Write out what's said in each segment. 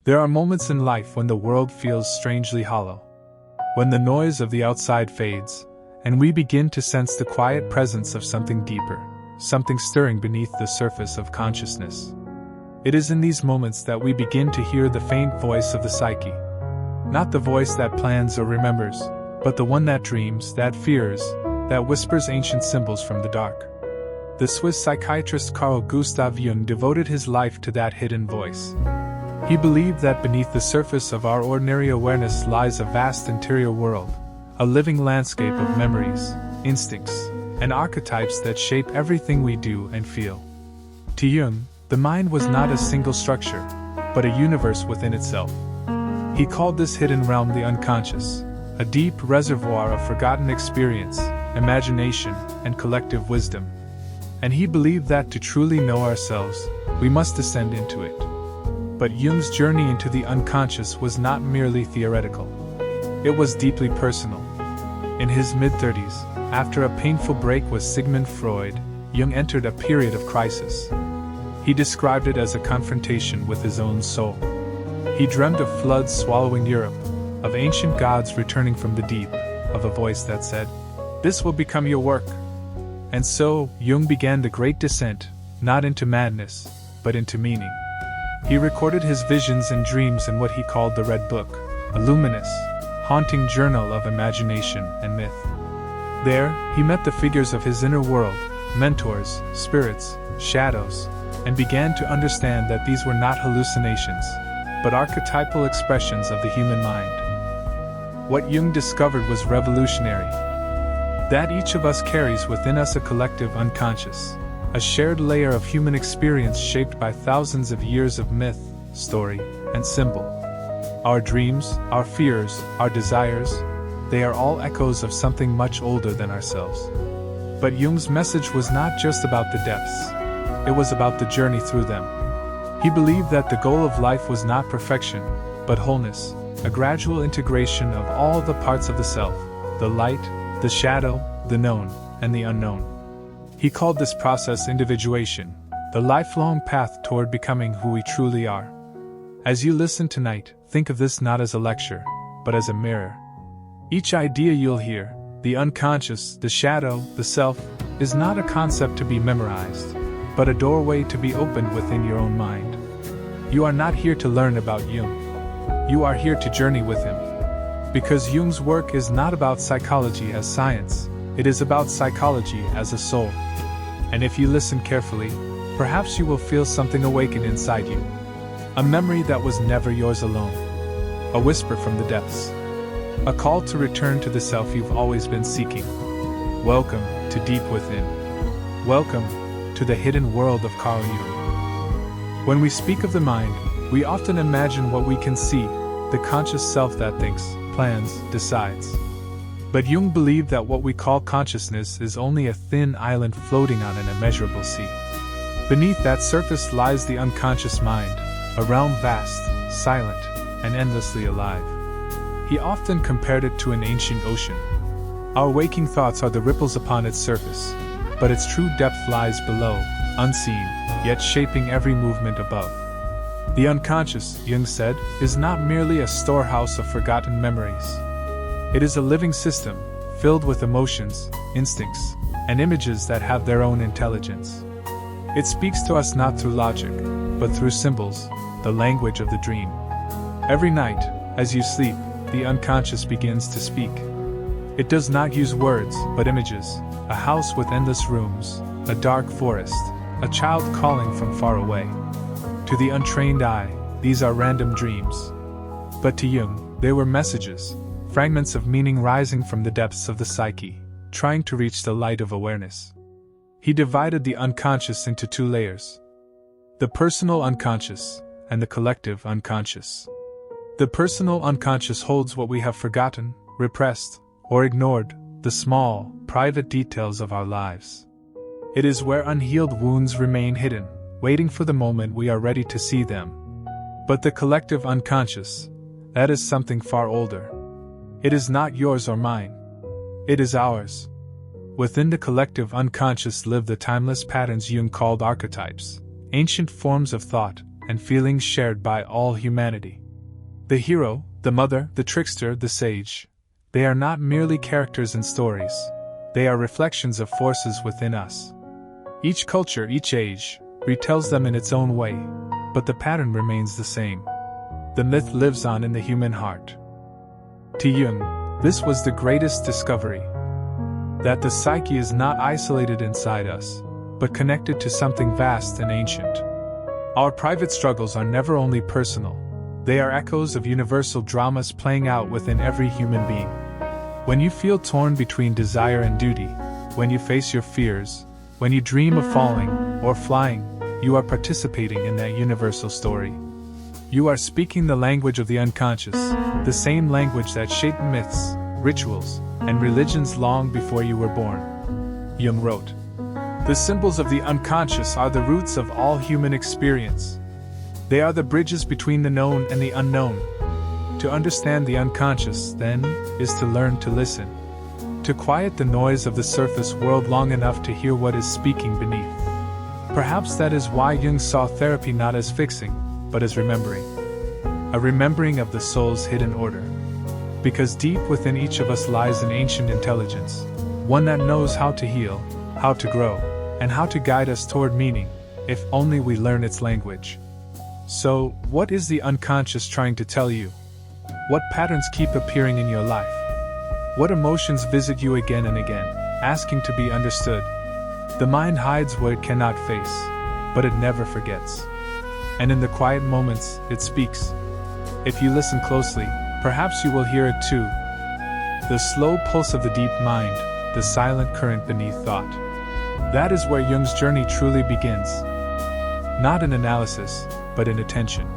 There are moments in life when the world feels strangely hollow. When the noise of the outside fades, and we begin to sense the quiet presence of something deeper, something stirring beneath the surface of consciousness. It is in these moments that we begin to hear the faint voice of the psyche. Not the voice that plans or remembers, but the one that dreams, that fears, that whispers ancient symbols from the dark. The Swiss psychiatrist Carl Jung devoted his life to that hidden voice. He believed that beneath the surface of our ordinary awareness lies a vast interior world, a living landscape of memories, instincts, and archetypes that shape everything we do and feel. To Jung, the mind was not a single structure, but a universe within itself. He called this hidden realm the unconscious, a deep reservoir of forgotten experience, imagination, and collective wisdom. And he believed that to truly know ourselves, we must descend into it. But Jung's journey into the unconscious was not merely theoretical. It was deeply personal. In his mid-30s, after a painful break with Sigmund Freud, Jung entered a period of crisis. He described it as a confrontation with his own soul. He dreamed of floods swallowing Europe, of ancient gods returning from the deep, of a voice that said, "This will become your work." And so, Jung began the great descent, not into madness, but into meaning. He recorded his visions and dreams in what he called the Red Book, a luminous, haunting journal of imagination and myth. There, he met the figures of his inner world, mentors, spirits, shadows, and began to understand that these were not hallucinations, but archetypal expressions of the human mind. What Jung discovered was revolutionary. That each of us carries within us a collective unconscious, a shared layer of human experience shaped by thousands of years of myth, story, and symbol. Our dreams, our fears, our desires, they are all echoes of something much older than ourselves. But Jung's message was not just about the depths. It was about the journey through them. He believed that the goal of life was not perfection, but wholeness, a gradual integration of all the parts of the self, the light, the shadow, the known, and the unknown. He called this process individuation, the lifelong path toward becoming who we truly are. As you listen tonight, think of this not as a lecture, but as a mirror. Each idea you'll hear, the unconscious, the shadow, the self, is not a concept to be memorized, but a doorway to be opened within your own mind. You are not here to learn about Jung. You are here to journey with him. Because Jung's work is not about psychology as science, it is about psychology as a soul. And if you listen carefully, perhaps you will feel something awaken inside you. A memory that was never yours alone. A whisper from the depths. A call to return to the self you've always been seeking. Welcome to DeepWithin. Welcome to the hidden world of Carl Jung. When we speak of the mind, we often imagine what we can see, the conscious self that thinks, plans, decides. But Jung believed that what we call consciousness is only a thin island floating on an immeasurable sea. Beneath that surface lies the unconscious mind, a realm vast, silent, and endlessly alive. He often compared it to an ancient ocean. Our waking thoughts are the ripples upon its surface, but its true depth lies below, unseen, yet shaping every movement above. The unconscious, Jung said, is not merely a storehouse of forgotten memories. It is a living system, filled with emotions, instincts, and images that have their own intelligence. It speaks to us not through logic, but through symbols, the language of the dream. Every night, as you sleep, the unconscious begins to speak. It does not use words, but images, a house with endless rooms, a dark forest, a child calling from far away. To the untrained eye, these are random dreams. But to Jung, they were messages, fragments of meaning rising from the depths of the psyche, trying to reach the light of awareness. He divided the unconscious into two layers: the personal unconscious and the collective unconscious. The personal unconscious holds what we have forgotten, repressed, or ignored, the small, private details of our lives. It is where unhealed wounds remain hidden, waiting for the moment we are ready to see them. But the collective unconscious, that is something far older. It is not yours or mine. It is ours. Within the collective unconscious live the timeless patterns Jung called archetypes, ancient forms of thought, and feelings shared by all humanity. The hero, the mother, the trickster, the sage. They are not merely characters in stories. They are reflections of forces within us. Each culture, each age, retells them in its own way, but the pattern remains the same. The myth lives on in the human heart. To Jung, this was the greatest discovery. That the psyche is not isolated inside us, but connected to something vast and ancient. Our private struggles are never only personal. They are echoes of universal dramas playing out within every human being. When you feel torn between desire and duty, when you face your fears, when you dream of falling or flying, you are participating in that universal story. You are speaking the language of the unconscious, the same language that shaped myths, rituals, and religions long before you were born. Jung wrote, "The symbols of the unconscious are the roots of all human experience. They are the bridges between the known and the unknown. To understand the unconscious, then, is to learn to listen. To quiet the noise of the surface world long enough to hear what is speaking beneath." Perhaps that is why Jung saw therapy not as fixing, but as remembering. A remembering of the soul's hidden order. Because deep within each of us lies an ancient intelligence, one that knows how to heal, how to grow, and how to guide us toward meaning, if only we learn its language. So, what is the unconscious trying to tell you? What patterns keep appearing in your life? What emotions visit you again and again, asking to be understood? The mind hides what it cannot face, but it never forgets. And in the quiet moments, it speaks. If you listen closely, perhaps you will hear it too. The slow pulse of the deep mind, the silent current beneath thought. That is where Jung's journey truly begins. Not in analysis, but in attention.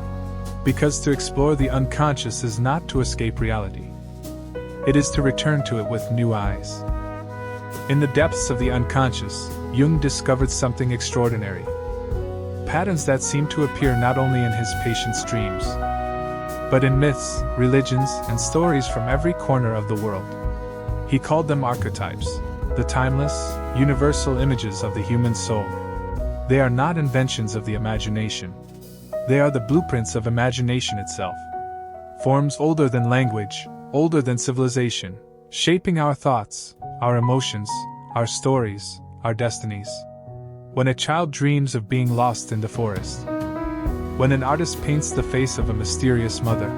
Because to explore the unconscious is not to escape reality. It is to return to it with new eyes. In the depths of the unconscious, Jung discovered something extraordinary. Patterns that seem to appear not only in his patients' dreams, but in myths, religions, and stories from every corner of the world. He called them archetypes, the timeless, universal images of the human soul. They are not inventions of the imagination. They are the blueprints of imagination itself. Forms older than language, older than civilization, shaping our thoughts, our emotions, our stories, our destinies. When a child dreams of being lost in the forest. When an artist paints the face of a mysterious mother.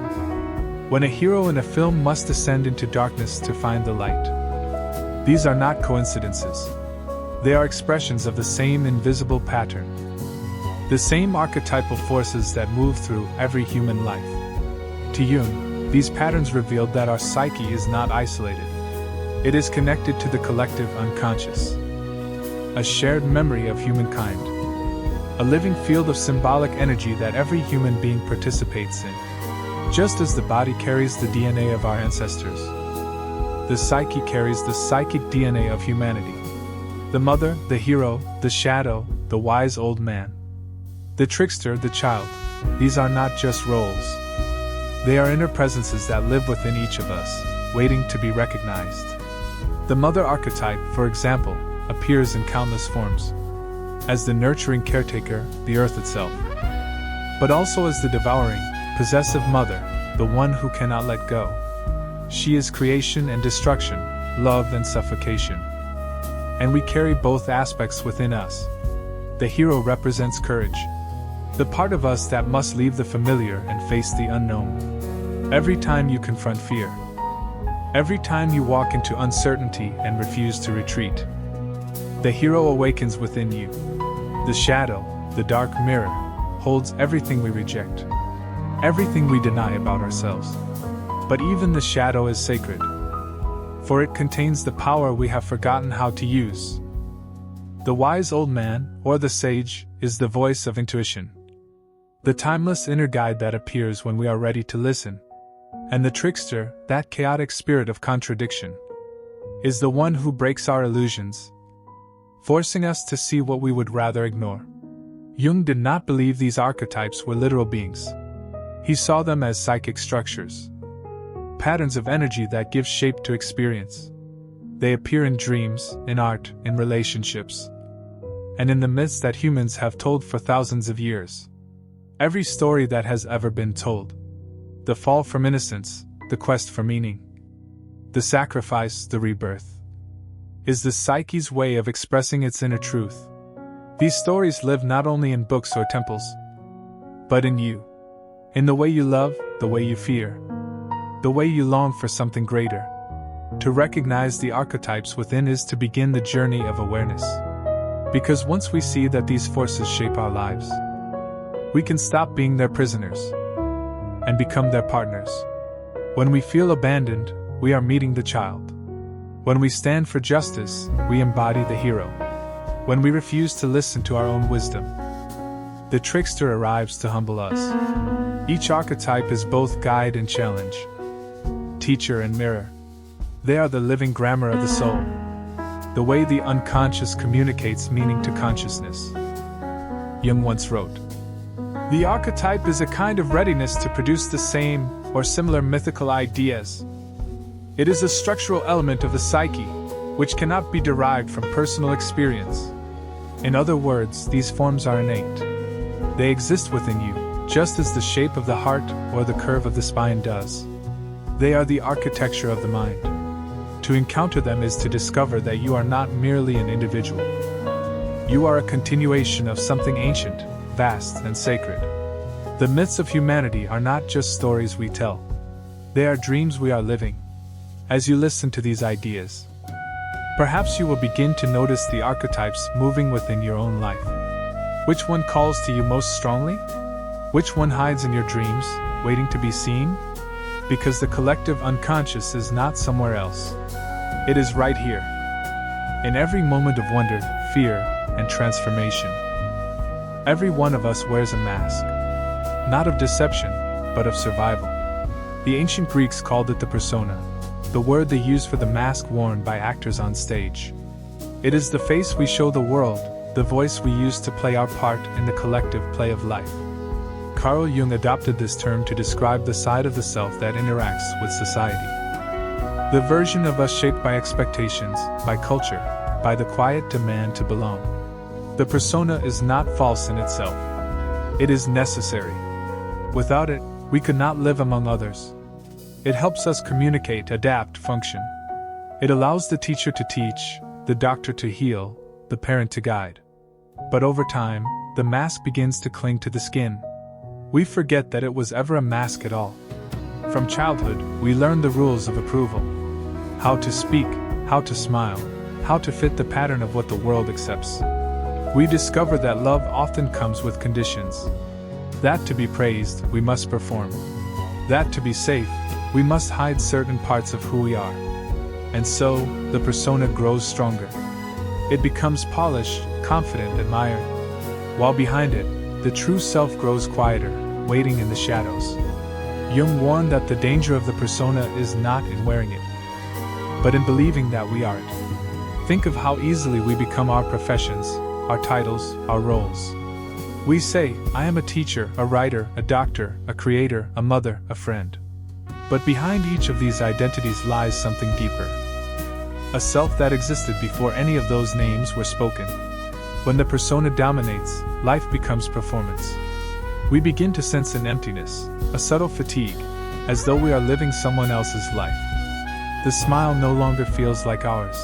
When a hero in a film must descend into darkness to find the light. These are not coincidences. They are expressions of the same invisible pattern. The same archetypal forces that move through every human life. To Jung, these patterns revealed that our psyche is not isolated. It is connected to the collective unconscious. A shared memory of humankind. A living field of symbolic energy that every human being participates in. Just as the body carries the DNA of our ancestors, the psyche carries the psychic DNA of humanity. The mother, the hero, the shadow, the wise old man. The trickster, the child. These are not just roles. They are inner presences that live within each of us, waiting to be recognized. The mother archetype, for example, appears in countless forms. As the nurturing caretaker, the earth itself. But also as the devouring, possessive mother, the one who cannot let go. She is creation and destruction, love and suffocation. And we carry both aspects within us. The hero represents courage. The part of us that must leave the familiar and face the unknown. Every time you confront fear. Every time you walk into uncertainty and refuse to retreat. The hero awakens within you. The shadow, the dark mirror, holds everything we reject. Everything we deny about ourselves. But even the shadow is sacred. For it contains the power we have forgotten how to use. The wise old man, or the sage, is the voice of intuition. The timeless inner guide that appears when we are ready to listen. And the trickster, that chaotic spirit of contradiction, is the one who breaks our illusions, forcing us to see what we would rather ignore. Jung did not believe these archetypes were literal beings. He saw them as psychic structures. Patterns of energy that give shape to experience. They appear in dreams, in art, in relationships, and in the myths that humans have told for thousands of years. Every story that has ever been told. The fall from innocence, the quest for meaning. The sacrifice, the rebirth. Is the psyche's way of expressing its inner truth. These stories live not only in books or temples, but in you. In the way you love, the way you fear, the way you long for something greater. To recognize the archetypes within is to begin the journey of awareness. Because once we see that these forces shape our lives, we can stop being their prisoners and become their partners. When we feel abandoned, we are meeting the child. When we stand for justice, we embody the hero. When we refuse to listen to our own wisdom, the trickster arrives to humble us. Each archetype is both guide and challenge, teacher and mirror. They are the living grammar of the soul, the way the unconscious communicates meaning to consciousness. Jung once wrote, "The archetype is a kind of readiness to produce the same or similar mythical ideas. It is a structural element of the psyche, which cannot be derived from personal experience. In other words, these forms are innate. They exist within you, just as the shape of the heart or the curve of the spine does. They are the architecture of the mind. To encounter them is to discover that you are not merely an individual. You are a continuation of something ancient, vast, and sacred. The myths of humanity are not just stories we tell. They are dreams we are living. As you listen to these ideas, perhaps you will begin to notice the archetypes moving within your own life. Which one calls to you most strongly? Which one hides in your dreams, waiting to be seen? Because the collective unconscious is not somewhere else. It is right here. In every moment of wonder, fear, and transformation. Every one of us wears a mask. Not of deception, but of survival. The ancient Greeks called it the persona, the word they use for the mask worn by actors on stage. It is the face we show the world, the voice we use to play our part in the collective play of life. Carl Jung adopted this term to describe the side of the self that interacts with society. The version of us shaped by expectations, by culture, by the quiet demand to belong. The persona is not false in itself. It is necessary. Without it, we could not live among others. It helps us communicate, adapt, function. It allows the teacher to teach, the doctor to heal, the parent to guide. But over time, the mask begins to cling to the skin. We forget that it was ever a mask at all. From childhood, we learn the rules of approval. How to speak, how to smile, how to fit the pattern of what the world accepts. We discover that love often comes with conditions. That to be praised, we must perform. That to be safe, we must hide certain parts of who we are. And so, the persona grows stronger. It becomes polished, confident, admired. While behind it, the true self grows quieter, waiting in the shadows. Jung warned that the danger of the persona is not in wearing it, but in believing that we are it. Think of how easily we become our professions, our titles, our roles. We say, I am a teacher, a writer, a doctor, a creator, a mother, a friend. But behind each of these identities lies something deeper. A self that existed before any of those names were spoken. When the persona dominates, life becomes performance. We begin to sense an emptiness, a subtle fatigue, as though we are living someone else's life. The smile no longer feels like ours.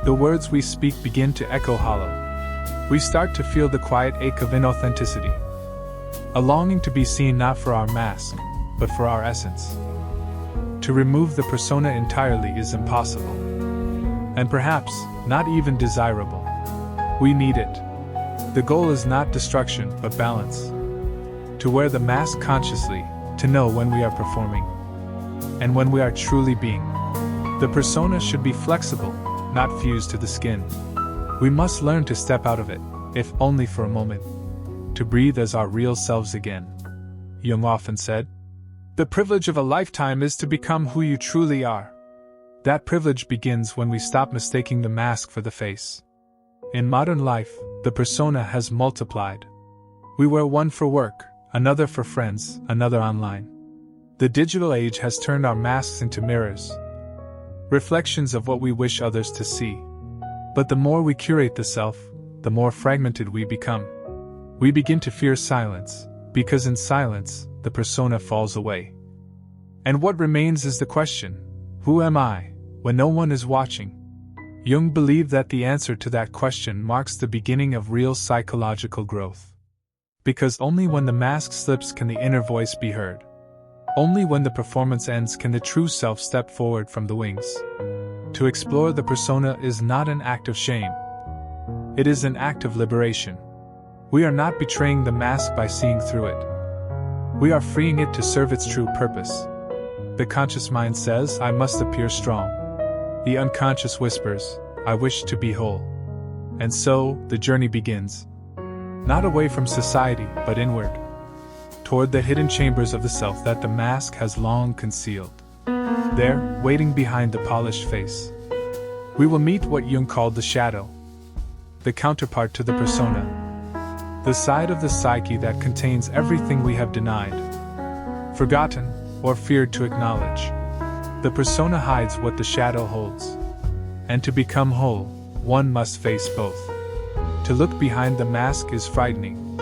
The words we speak begin to echo hollow. We start to feel the quiet ache of inauthenticity. A longing to be seen not for our mask, but for our essence. To remove the persona entirely is impossible. And perhaps, not even desirable. We need it. The goal is not destruction, but balance. To wear the mask consciously, to know when we are performing, and when we are truly being. The persona should be flexible, not fused to the skin. We must learn to step out of it, if only for a moment. To breathe as our real selves again. Jung often said, "The privilege of a lifetime is to become who you truly are." That privilege begins when we stop mistaking the mask for the face. In modern life, the persona has multiplied. We wear one for work, another for friends, another online. The digital age has turned our masks into mirrors, reflections of what we wish others to see. But the more we curate the self, the more fragmented we become. We begin to fear silence, Because in silence, the persona falls away. And what remains is the question, who am I, when no one is watching? Jung believed that the answer to that question marks the beginning of real psychological growth. Because only when the mask slips can the inner voice be heard. Only when the performance ends can the true self step forward from the wings. To explore the persona is not an act of shame. It is an act of liberation. We are not betraying the mask by seeing through it. We are freeing it to serve its true purpose. The conscious mind says, I must appear strong. The unconscious whispers, I wish to be whole. And so, the journey begins. Not away from society, but inward. Toward the hidden chambers of the self that the mask has long concealed. There, waiting behind the polished face, we will meet what Jung called the shadow. The counterpart to the persona. The side of the psyche that contains everything we have denied, forgotten, or feared to acknowledge. The persona hides what the shadow holds. And to become whole, one must face both. To look behind the mask is frightening,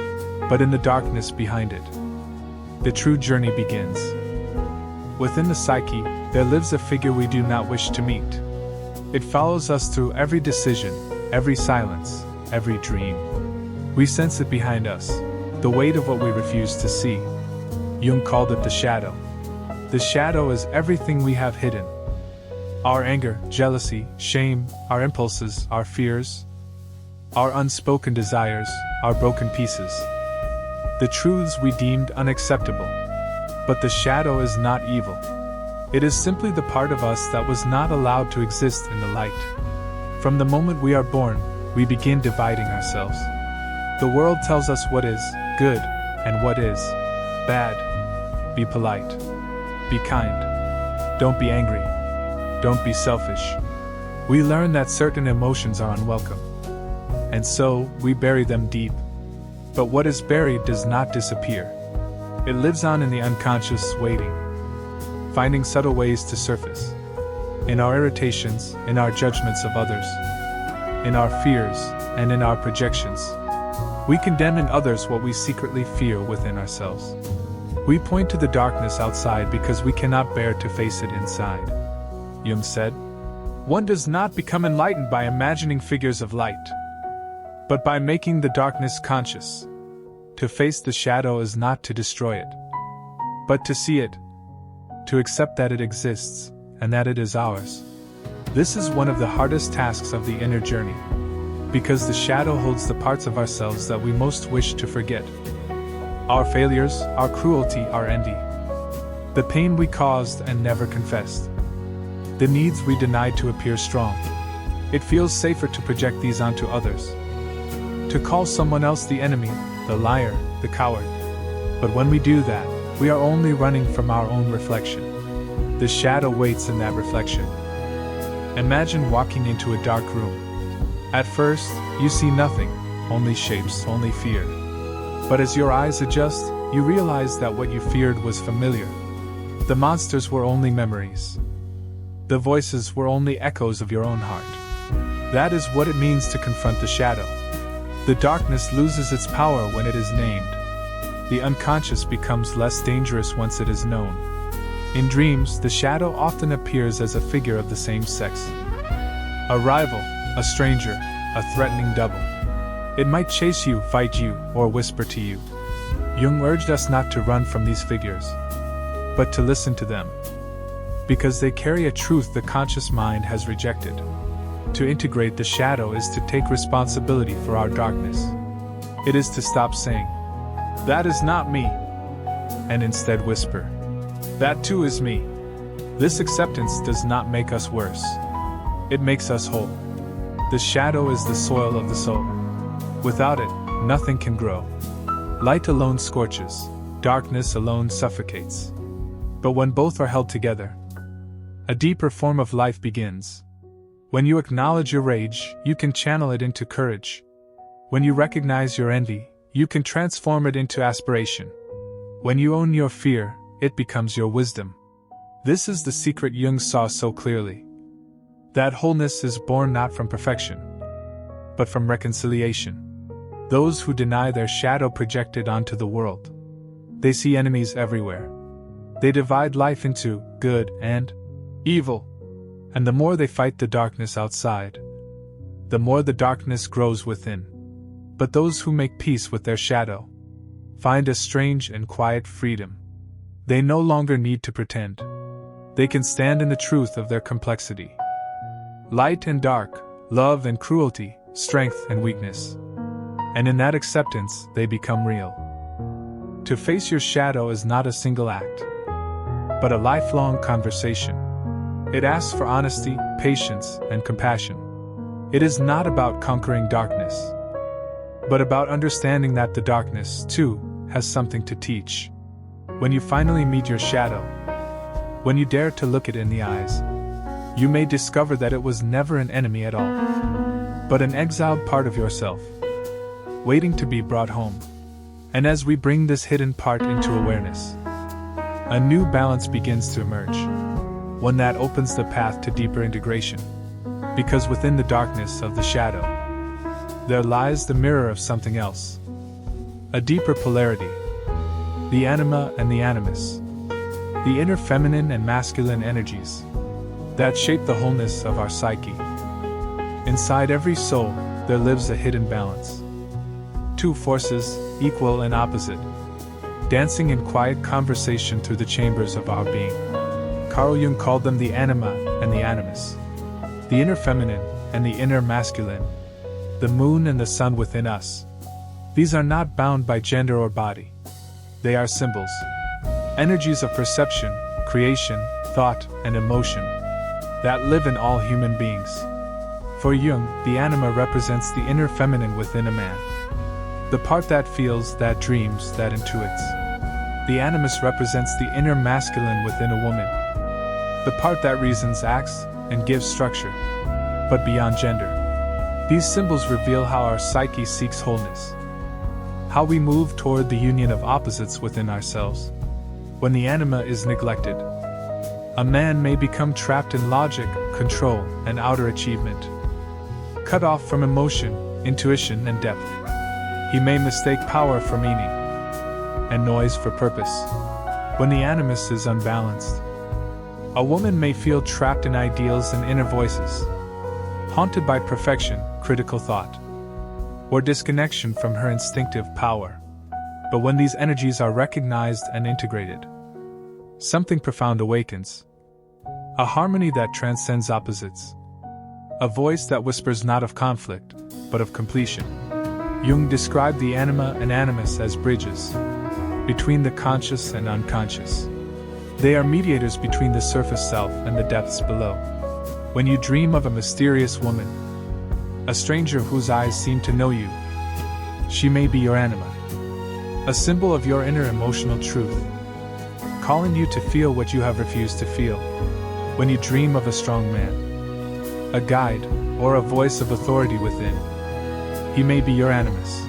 but in the darkness behind it, the true journey begins. Within the psyche, there lives a figure we do not wish to meet. It follows us through every decision, every silence, every dream. We sense it behind us, the weight of what we refuse to see. Jung called it the shadow. The shadow is everything we have hidden. Our anger, jealousy, shame, our impulses, our fears, our unspoken desires, our broken pieces. The truths we deemed unacceptable. But the shadow is not evil. It is simply the part of us that was not allowed to exist in the light. From the moment we are born, we begin dividing ourselves. The world tells us what is good and what is bad. Be polite. Be kind. Don't be angry. Don't be selfish. We learn that certain emotions are unwelcome. And so, we bury them deep. But what is buried does not disappear. It lives on in the unconscious, waiting, finding subtle ways to surface. In our irritations, in our judgments of others, in our fears, and in our projections. We condemn in others what we secretly fear within ourselves. We point to the darkness outside because we cannot bear to face it inside. Jung said, one does not become enlightened by imagining figures of light, but by making the darkness conscious. To face the shadow is not to destroy it, but to see it, to accept that it exists, and that it is ours. This is one of the hardest tasks of the inner journey, because the shadow holds the parts of ourselves that we most wish to forget. Our failures, our cruelty, our envy. The pain we caused and never confessed. The needs we denied to appear strong. It feels safer to project these onto others. To call someone else the enemy, the liar, the coward. But when we do that, we are only running from our own reflection. The shadow waits in that reflection. Imagine walking into a dark room. At first, you see nothing, only shapes, only fear. But as your eyes adjust, you realize that what you feared was familiar. The monsters were only memories. The voices were only echoes of your own heart. That is what it means to confront the shadow. The darkness loses its power when it is named. The unconscious becomes less dangerous once it is known. In dreams, the shadow often appears as a figure of the same sex. A rival, a stranger, a threatening double. It might chase you, fight you, or whisper to you. Jung urged us not to run from these figures, but to listen to them. Because they carry a truth the conscious mind has rejected. To integrate the shadow is to take responsibility for our darkness. It is to stop saying, "That is not me," and instead whisper, "That too is me." This acceptance does not make us worse. It makes us whole. The shadow is the soil of the soul. Without it, nothing can grow. Light alone scorches, darkness alone suffocates. But when both are held together, a deeper form of life begins. When you acknowledge your rage, you can channel it into courage. When you recognize your envy, you can transform it into aspiration. When you own your fear, it becomes your wisdom. This is the secret Jung saw so clearly. That wholeness is born not from perfection, but from reconciliation. Those who deny their shadow project it onto the world. They see enemies everywhere. They divide life into good and evil. And the more they fight the darkness outside, the more the darkness grows within. But those who make peace with their shadow find a strange and quiet freedom. They no longer need to pretend. They can stand in the truth of their complexity. Light and dark, love and cruelty, strength and weakness. And in that acceptance, they become real. To face your shadow is not a single act, but a lifelong conversation. It asks for honesty, patience, and compassion. It is not about conquering darkness, but about understanding that the darkness, too, has something to teach. When you finally meet your shadow, when you dare to look it in the eyes, you may discover that it was never an enemy at all, but an exiled part of yourself, waiting to be brought home. And as we bring this hidden part into awareness, a new balance begins to emerge, one that opens the path to deeper integration. Because within the darkness of the shadow, there lies the mirror of something else. A deeper polarity, the anima and the animus, the inner feminine and masculine energies that shape the wholeness of our psyche. Inside every soul, there lives a hidden balance. Two forces, equal and opposite, dancing in quiet conversation through the chambers of our being. Carl Jung called them the anima and the animus, the inner feminine and the inner masculine, the moon and the sun within us. These are not bound by gender or body. They are symbols, energies of perception, creation, thought, and emotion that live in all human beings. For Jung, the anima represents the inner feminine within a man, the part that feels, that dreams, that intuits. The animus represents the inner masculine within a woman, the part that reasons, acts, and gives structure, but beyond gender. These symbols reveal how our psyche seeks wholeness, how we move toward the union of opposites within ourselves. When the anima is neglected, a man may become trapped in logic, control, and outer achievement, cut off from emotion, intuition, and depth. He may mistake power for meaning, and noise for purpose. When the animus is unbalanced, a woman may feel trapped in ideals and inner voices, haunted by perfection, critical thought, or disconnection from her instinctive power. But when these energies are recognized and integrated, something profound awakens. A harmony that transcends opposites. A voice that whispers not of conflict, but of completion. Jung described the anima and animus as bridges between the conscious and unconscious. They are mediators between the surface self and the depths below. When you dream of a mysterious woman, a stranger whose eyes seem to know you, she may be your anima, a symbol of your inner emotional truth, calling you to feel what you have refused to feel. When you dream of a strong man, a guide, or a voice of authority within, he may be your animus,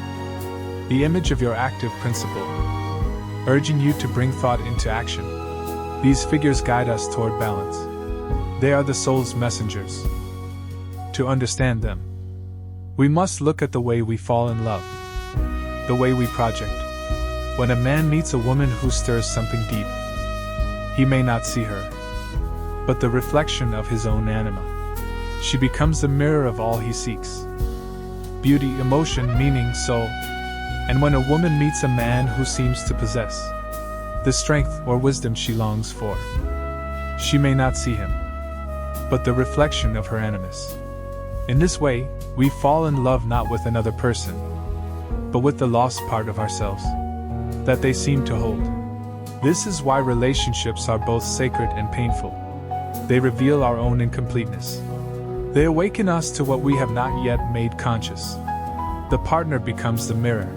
the image of your active principle, urging you to bring thought into action. These figures guide us toward balance. They are the soul's messengers. To understand them, we must look at the way we fall in love, the way we project. When a man meets a woman who stirs something deep, he may not see her, but the reflection of his own anima. She becomes the mirror of all he seeks. Beauty, emotion, meaning, soul. And when a woman meets a man who seems to possess the strength or wisdom she longs for, she may not see him, but the reflection of her animus. In this way, we fall in love not with another person, but with the lost part of ourselves that they seem to hold. This is why relationships are both sacred and painful. They reveal our own incompleteness. They awaken us to what we have not yet made conscious. The partner becomes the mirror,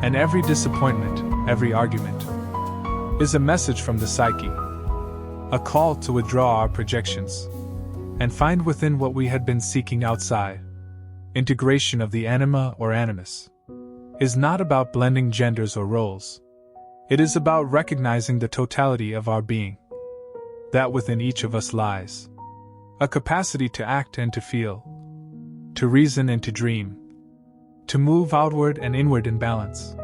and every disappointment, every argument, is a message from the psyche, a call to withdraw our projections and find within what we had been seeking outside. Integration of the anima or animus is not about blending genders or roles. It is about recognizing the totality of our being, that within each of us lies a capacity to act and to feel, to reason and to dream, to move outward and inward in balance.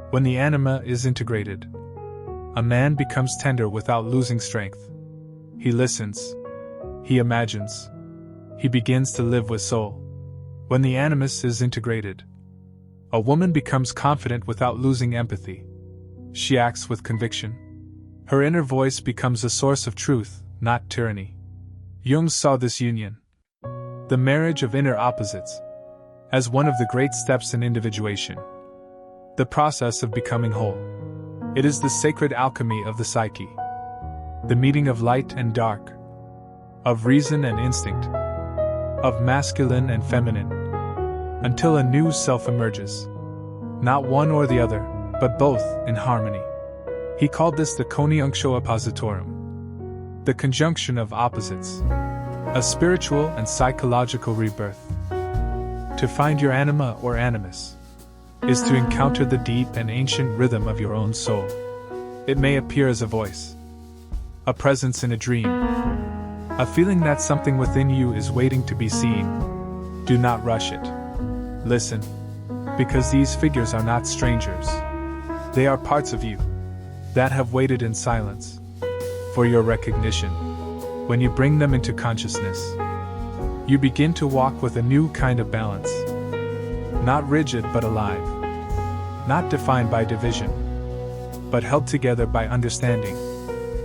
When the anima is integrated, a man becomes tender without losing strength. He listens. He imagines. He begins to live with soul. When the animus is integrated, a woman becomes confident without losing empathy. She acts with conviction. Her inner voice becomes a source of truth, not tyranny. Jung saw this union, the marriage of inner opposites, as one of the great steps in individuation, the process of becoming whole. It is the sacred alchemy of the psyche, the meeting of light and dark, of reason and instinct, of masculine and feminine, until a new self emerges. Not one or the other, but both, in harmony. He called this the conjunctio oppositorum, the conjunction of opposites, a spiritual and psychological rebirth. To find your anima or animus is to encounter the deep and ancient rhythm of your own soul. It may appear as a voice, a presence in a dream, a feeling that something within you is waiting to be seen. Do not rush it. Listen, because these figures are not strangers. They are parts of you that have waited in silence for your recognition. When you bring them into consciousness, you begin to walk with a new kind of balance. Not rigid but alive. Not defined by division, but held together by understanding.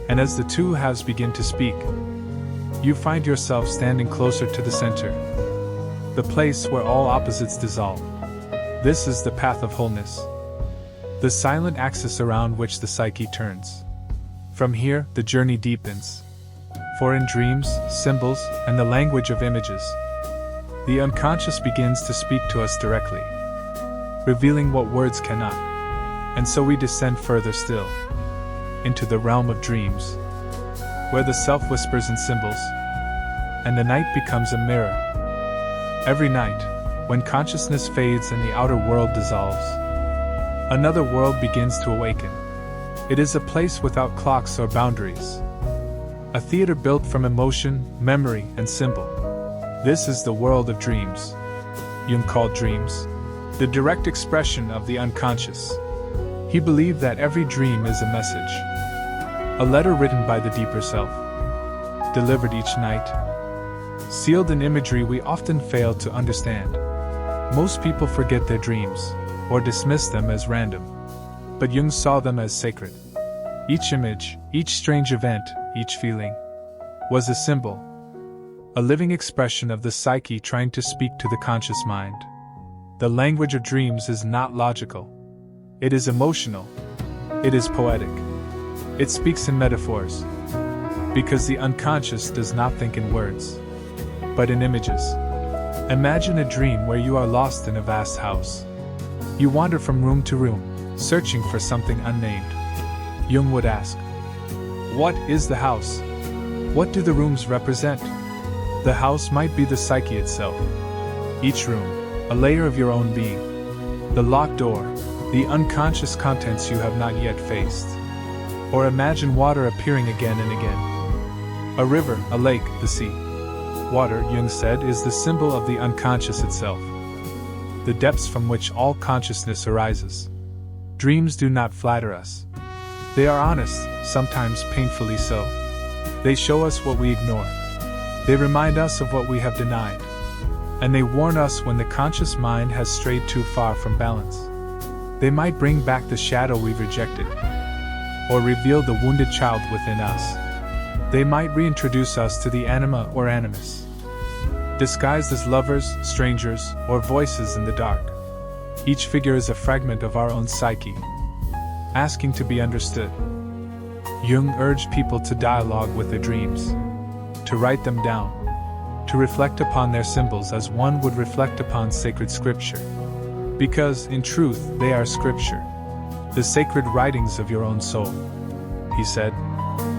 And as the two halves begin to speak, you find yourself standing closer to the center, the place where all opposites dissolve. This is the path of wholeness, the silent axis around which the psyche turns. From here, the journey deepens. For in dreams, symbols, and the language of images, the unconscious begins to speak to us directly, revealing what words cannot. And so we descend further still, into the realm of dreams, where the self whispers in symbols, and the night becomes a mirror. Every night, when consciousness fades and the outer world dissolves, another world begins to awaken. It is a place without clocks or boundaries, a theater built from emotion, memory, and symbol. This is the world of dreams. Jung called dreams the direct expression of the unconscious. He believed that every dream is a message, a letter written by the deeper self, delivered each night, sealed in imagery we often fail to understand. Most people forget their dreams, or dismiss them as random. But Jung saw them as sacred. Each image, each strange event, each feeling, was a symbol, a living expression of the psyche trying to speak to the conscious mind. The language of dreams is not logical. It is emotional. It is poetic. It speaks in metaphors, because the unconscious does not think in words, but in images. Imagine a dream where you are lost in a vast house. You wander from room to room, searching for something unnamed. Jung would ask, what is the house? What do the rooms represent? The house might be the psyche itself. Each room, a layer of your own being. The locked door, the unconscious contents you have not yet faced. Or imagine water appearing again and again. A river, a lake, the sea. Water, Jung said, is the symbol of the unconscious itself, the depths from which all consciousness arises. Dreams do not flatter us. They are honest, sometimes painfully so. They show us what we ignore. They remind us of what we have denied. And they warn us when the conscious mind has strayed too far from balance. They might bring back the shadow we've rejected, or reveal the wounded child within us. They might reintroduce us to the anima or animus, disguised as lovers, strangers, or voices in the dark. Each figure is a fragment of our own psyche, asking to be understood. Jung urged people to dialogue with their dreams, to write them down, to reflect upon their symbols as one would reflect upon sacred scripture. Because, in truth, they are scripture, the sacred writings of your own soul. He said,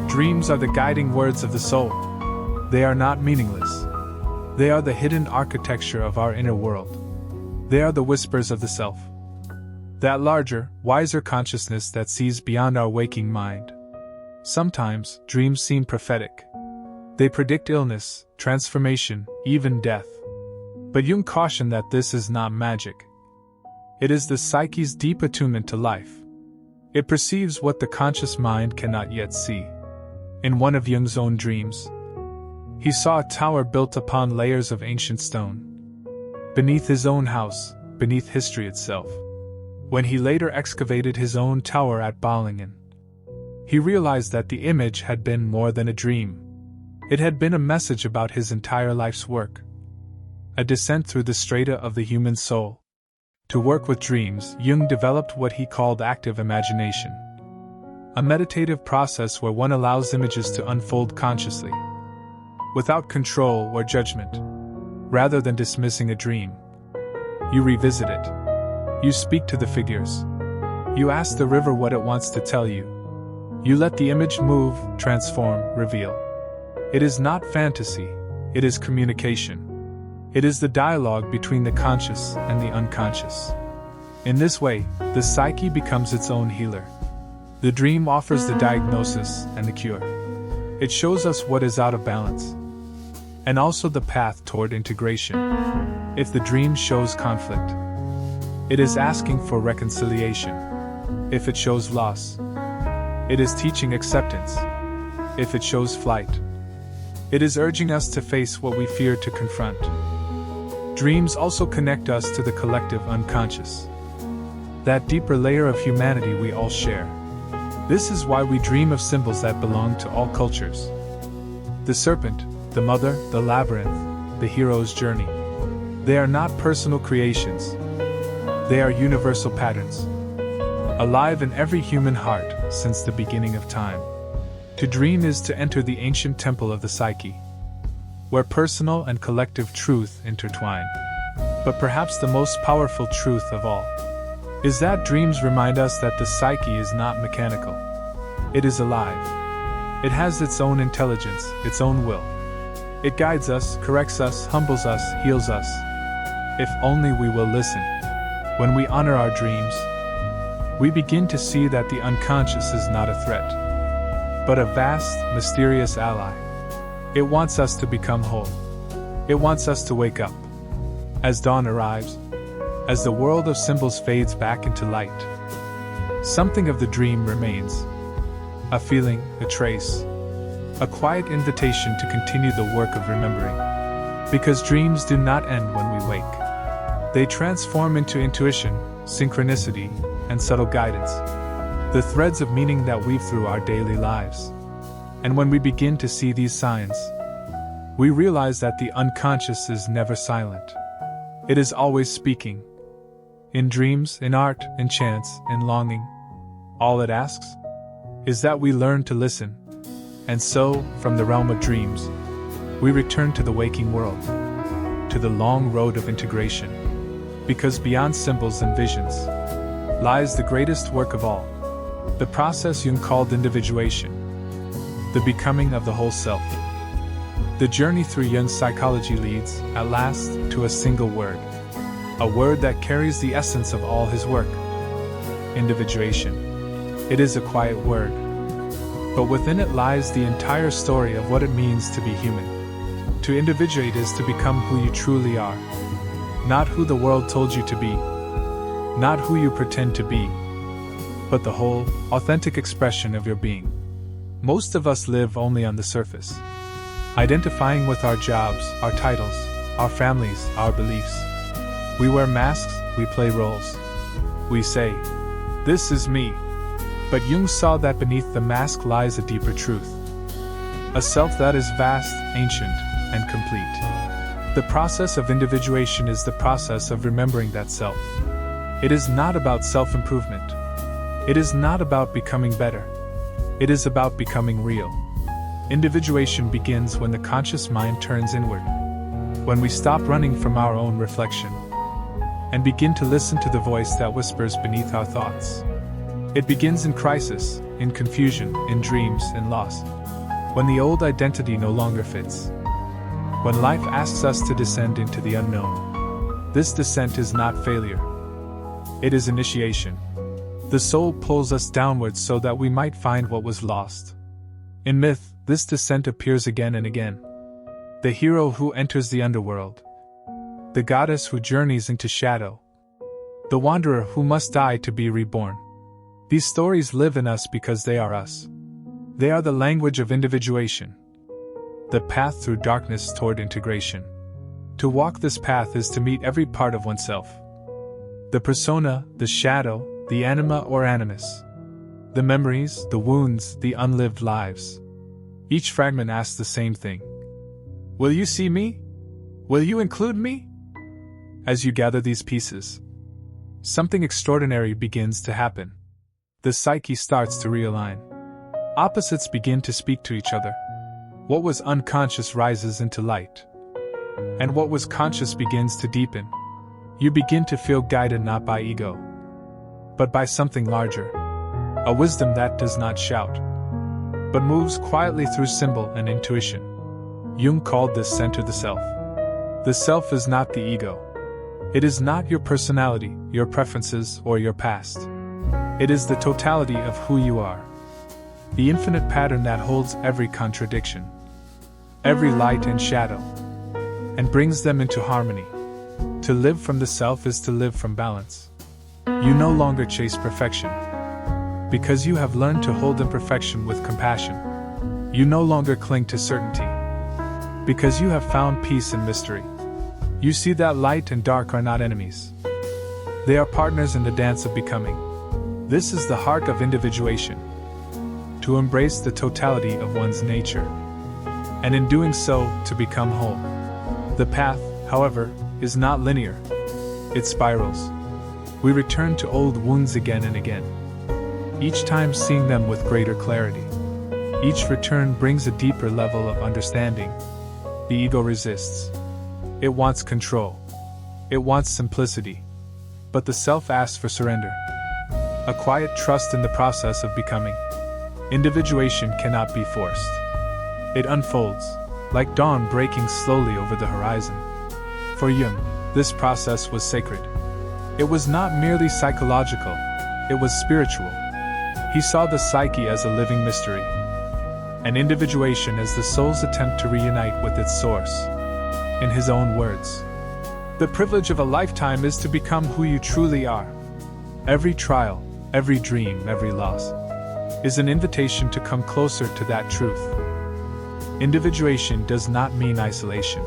dreams are the guiding words of the soul. They are not meaningless. They are the hidden architecture of our inner world. They are the whispers of the self, that larger, wiser consciousness that sees beyond our waking mind. Sometimes, dreams seem prophetic. They predict illness, transformation, even death. But Jung cautioned that this is not magic. It is the psyche's deep attunement to life, It perceives what the conscious mind cannot yet see. In one of Jung's own dreams, he saw a tower built upon layers of ancient stone. Beneath his own house, beneath history itself. When he later excavated his own tower at Balingen, he realized that the image had been more than a dream. It had been a message about his entire life's work. A descent through the strata of the human soul. To work with dreams, Jung developed what he called active imagination. A meditative process where one allows images to unfold consciously, without control or judgment. Rather than dismissing a dream, you revisit it. You speak to the figures. You ask the river what it wants to tell you. You let the image move, transform, reveal. It is not fantasy, it is communication. It is the dialogue between the conscious and the unconscious. In this way, the psyche becomes its own healer. The dream offers the diagnosis and the cure. It shows us what is out of balance, and also the path toward integration. If the dream shows conflict, it is asking for reconciliation. If it shows loss, it is teaching acceptance. If it shows flight, it is urging us to face what we fear to confront. Dreams also connect us to the collective unconscious, that deeper layer of humanity we all share. This is why we dream of symbols that belong to all cultures. The serpent, the mother, the labyrinth, the hero's journey. They are not personal creations. They are universal patterns, alive in every human heart since the beginning of time. To dream is to enter the ancient temple of the psyche, where personal and collective truth intertwine. But perhaps the most powerful truth of all is that dreams remind us that the psyche is not mechanical. It is alive. It has its own intelligence, its own will. It guides us, corrects us, humbles us, heals us. If only we will listen. When we honor our dreams, we begin to see that the unconscious is not a threat, but a vast, mysterious ally. It wants us to become whole. It wants us to wake up. As dawn arrives, as the world of symbols fades back into light, something of the dream remains. A feeling, a trace, a quiet invitation to continue the work of remembering. Because dreams do not end when we wake. They transform into intuition, synchronicity, and subtle guidance. The threads of meaning that weave through our daily lives. And when we begin to see these signs, we realize that the unconscious is never silent. It is always speaking. In dreams, in art, in chants, in longing, all it asks is that we learn to listen. And so, from the realm of dreams, we return to the waking world, to the long road of integration. Because beyond symbols and visions lies the greatest work of all, the process Jung called individuation. The becoming of the whole self. The journey through Jung's psychology leads, at last, to a single word. A word that carries the essence of all his work. Individuation. It is a quiet word, but within it lies the entire story of what it means to be human. To individuate is to become who you truly are. Not who the world told you to be. Not who you pretend to be. But the whole, authentic expression of your being. Most of us live only on the surface, identifying with our jobs, our titles, our families, our beliefs. We wear masks, we play roles. We say, "This is me." But Jung saw that beneath the mask lies a deeper truth. A self that is vast, ancient, and complete. The process of individuation is the process of remembering that self. It is not about self-improvement. It is not about becoming better. It is about becoming real. Individuation begins when the conscious mind turns inward, when we stop running from our own reflection, and begin to listen to the voice that whispers beneath our thoughts. It begins in crisis, in confusion, in dreams, in loss, when the old identity no longer fits, when life asks us to descend into the unknown. This descent is not failure. It is initiation. The soul pulls us downwards so that we might find what was lost. In myth, this descent appears again and again. The hero who enters the underworld. The goddess who journeys into shadow. The wanderer who must die to be reborn. These stories live in us because they are us. They are the language of individuation, the path through darkness toward integration. To walk this path is to meet every part of oneself. The persona, the shadow, the anima or animus. The memories, the wounds, the unlived lives. Each fragment asks the same thing. Will you see me? Will you include me? As you gather these pieces, something extraordinary begins to happen. The psyche starts to realign. Opposites begin to speak to each other. What was unconscious rises into light. And what was conscious begins to deepen. You begin to feel guided not by ego, but by something larger. A wisdom that does not shout, but moves quietly through symbol and intuition. Jung called this center the self. The self is not the ego. It is not your personality, your preferences, or your past. It is the totality of who you are. The infinite pattern that holds every contradiction, every light and shadow, and brings them into harmony. To live from the self is to live from balance. You no longer chase perfection, because you have learned to hold imperfection with compassion. You no longer cling to certainty, because you have found peace in mystery. You see that light and dark are not enemies. They are partners in the dance of becoming. This is the heart of individuation. To embrace the totality of one's nature, and in doing so, to become whole. The path, however, is not linear. It spirals. We return to old wounds again and again, each time seeing them with greater clarity. Each return brings a deeper level of understanding. The ego resists. It wants control. It wants simplicity. But the self asks for surrender. A quiet trust in the process of becoming. Individuation cannot be forced. It unfolds, like dawn breaking slowly over the horizon. For Jung, this process was sacred. It was not merely psychological, it was spiritual. He saw the psyche as a living mystery, and individuation as the soul's attempt to reunite with its source. In his own words, the privilege of a lifetime is to become who you truly are. Every trial, every dream, every loss is an invitation to come closer to that truth. Individuation does not mean isolation.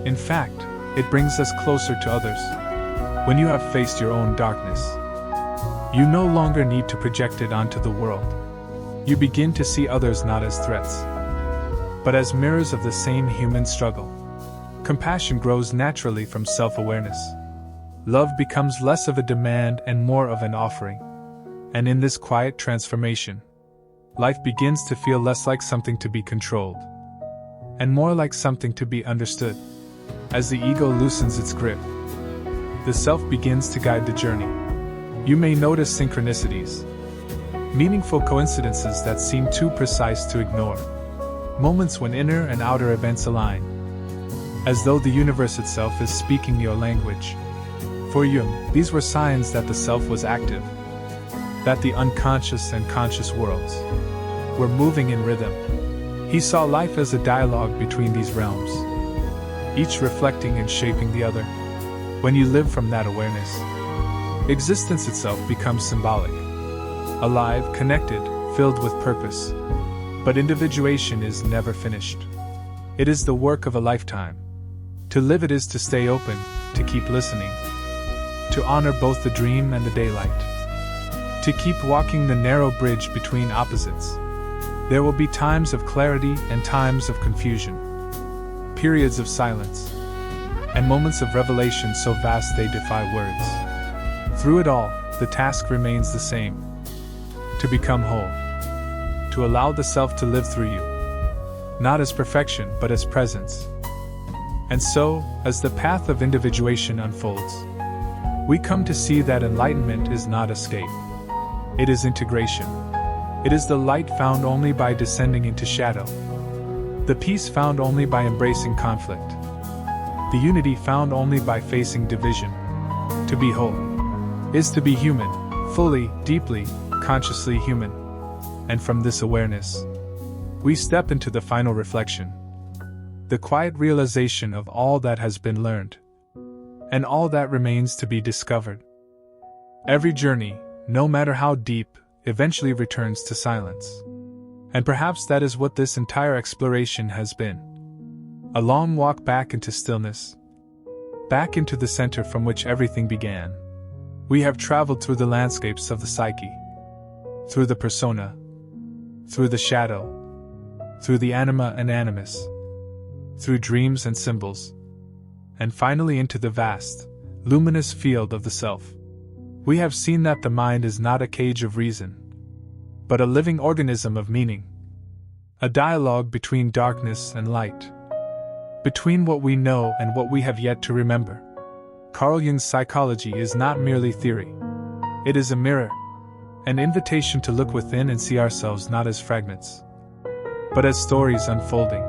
In fact, it brings us closer to others. When you have faced your own darkness, you no longer need to project it onto the world. You begin to see others not as threats, but as mirrors of the same human struggle. Compassion grows naturally from self-awareness. Love becomes less of a demand and more of an offering. And in this quiet transformation, life begins to feel less like something to be controlled, and more like something to be understood. As the ego loosens its grip, the self begins to guide the journey. You may notice synchronicities, meaningful coincidences that seem too precise to ignore, moments when inner and outer events align, as though the universe itself is speaking your language. For Jung, these were signs that the self was active, that the unconscious and conscious worlds were moving in rhythm. He saw life as a dialogue between these realms, each reflecting and shaping the other. When you live from that awareness, existence itself becomes symbolic, alive, connected, filled with purpose. But individuation is never finished. It is the work of a lifetime. To live it is to stay open, to keep listening, to honor both the dream and the daylight, to keep walking the narrow bridge between opposites. There will be times of clarity and times of confusion, periods of silence, and moments of revelation so vast they defy words. Through it all, the task remains the same: to become whole, to allow the self to live through you, not as perfection but as presence. And so, as the path of individuation unfolds, we come to see that enlightenment is not escape. It is integration. It is the light found only by descending into shadow, the peace found only by embracing conflict, the unity found only by facing division. To be whole is to be human, fully, deeply, consciously human. And from this awareness, we step into the final reflection, the quiet realization of all that has been learned, and all that remains to be discovered. Every journey, no matter how deep, eventually returns to silence. And perhaps that is what this entire exploration has been. A long walk back into stillness, back into the center from which everything began. We have traveled through the landscapes of the psyche, through the persona, through the shadow, through the anima and animus, through dreams and symbols, and finally into the vast, luminous field of the self. We have seen that the mind is not a cage of reason, but a living organism of meaning, a dialogue between darkness and light, between what we know and what we have yet to remember. Carl Jung's psychology is not merely theory. It is a mirror, an invitation to look within and see ourselves not as fragments, but as stories unfolding,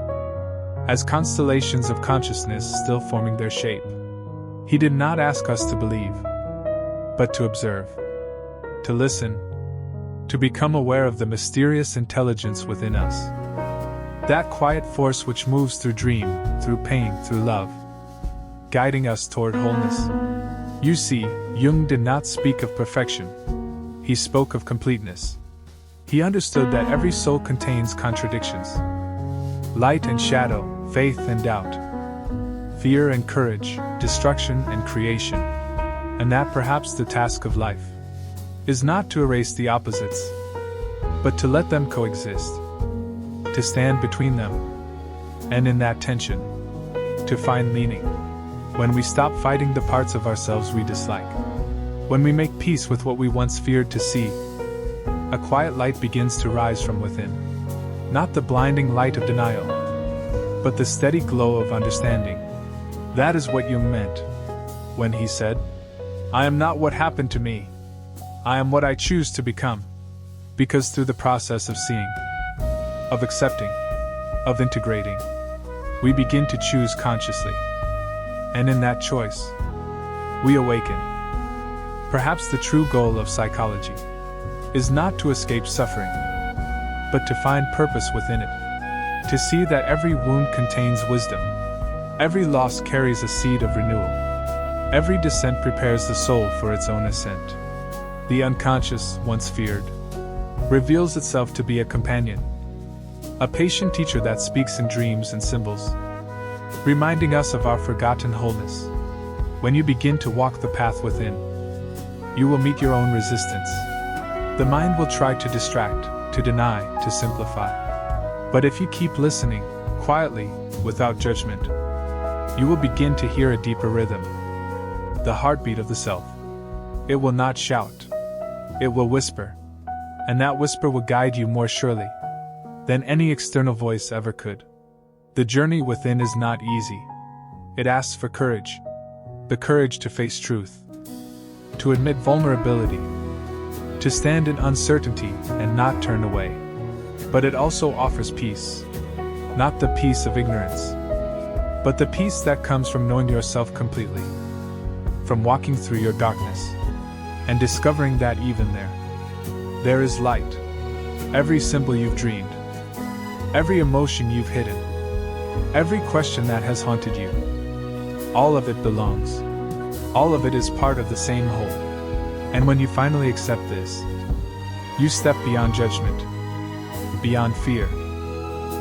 as constellations of consciousness still forming their shape. He did not ask us to believe, but to observe, to listen, to become aware of the mysterious intelligence within us. That quiet force which moves through dream, through pain, through love, guiding us toward wholeness. You see, Jung did not speak of perfection. He spoke of completeness. He understood that every soul contains contradictions. Light and shadow, faith and doubt, fear and courage, destruction and creation. And that perhaps the task of life is not to erase the opposites, but to let them coexist, to stand between them, and in that tension, to find meaning. When we stop fighting the parts of ourselves we dislike, when we make peace with what we once feared to see, a quiet light begins to rise from within. Not the blinding light of denial, but the steady glow of understanding. That is what Jung meant when he said, "I am not what happened to me. I am what I choose to become." Because through the process of seeing, of accepting, of integrating, we begin to choose consciously. And in that choice, we awaken. Perhaps the true goal of psychology is not to escape suffering, but to find purpose within it, to see that every wound contains wisdom, every loss carries a seed of renewal, every descent prepares the soul for its own ascent. The unconscious, once feared, reveals itself to be a companion, a patient teacher that speaks in dreams and symbols, reminding us of our forgotten wholeness. When you begin to walk the path within, you will meet your own resistance. The mind will try to distract, to deny, to simplify. But if you keep listening, quietly, without judgment, you will begin to hear a deeper rhythm, the heartbeat of the self. It will not shout. It will whisper. And that whisper will guide you more surely than any external voice ever could. The journey within is not easy. It asks for courage. The courage to face truth, to admit vulnerability, to stand in uncertainty and not turn away. But it also offers peace. Not the peace of ignorance, but the peace that comes from knowing yourself completely, from walking through your darkness, and discovering that even there is light. Every symbol you've dreamed, every emotion you've hidden, every question that has haunted you, all of it belongs. All of it is part of the same whole. And when you finally accept this, you step beyond judgment, beyond fear,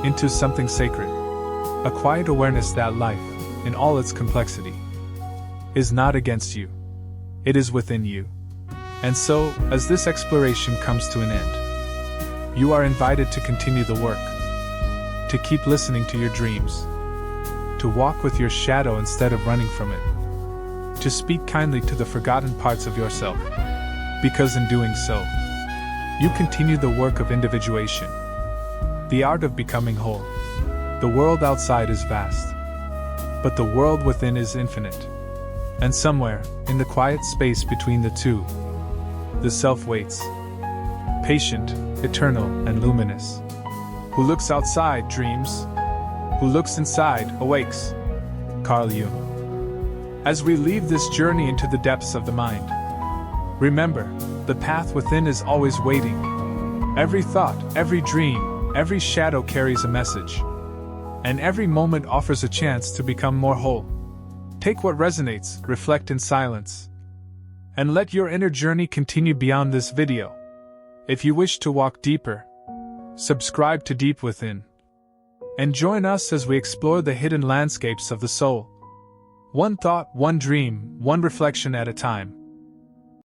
into something sacred, a quiet awareness that life, in all its complexity, is not against you. It is within you. And so, as this exploration comes to an end, you are invited to continue the work, to keep listening to your dreams, to walk with your shadow instead of running from it, to speak kindly to the forgotten parts of yourself, because in doing so, you continue the work of individuation, the art of becoming whole. The world outside is vast, but the world within is infinite. And somewhere, in the quiet space between the two, the self waits, patient, eternal, and luminous. Who looks outside dreams, who looks inside awakes. Carl Jung. As we leave this journey into the depths of the mind, remember, the path within is always waiting. Every thought, every dream, every shadow carries a message, and every moment offers a chance to become more whole. Take what resonates, reflect in silence, and let your inner journey continue beyond this video. If you wish to walk deeper, subscribe to Deep Within and join us as we explore the hidden landscapes of the soul. One thought, one dream, one reflection at a time.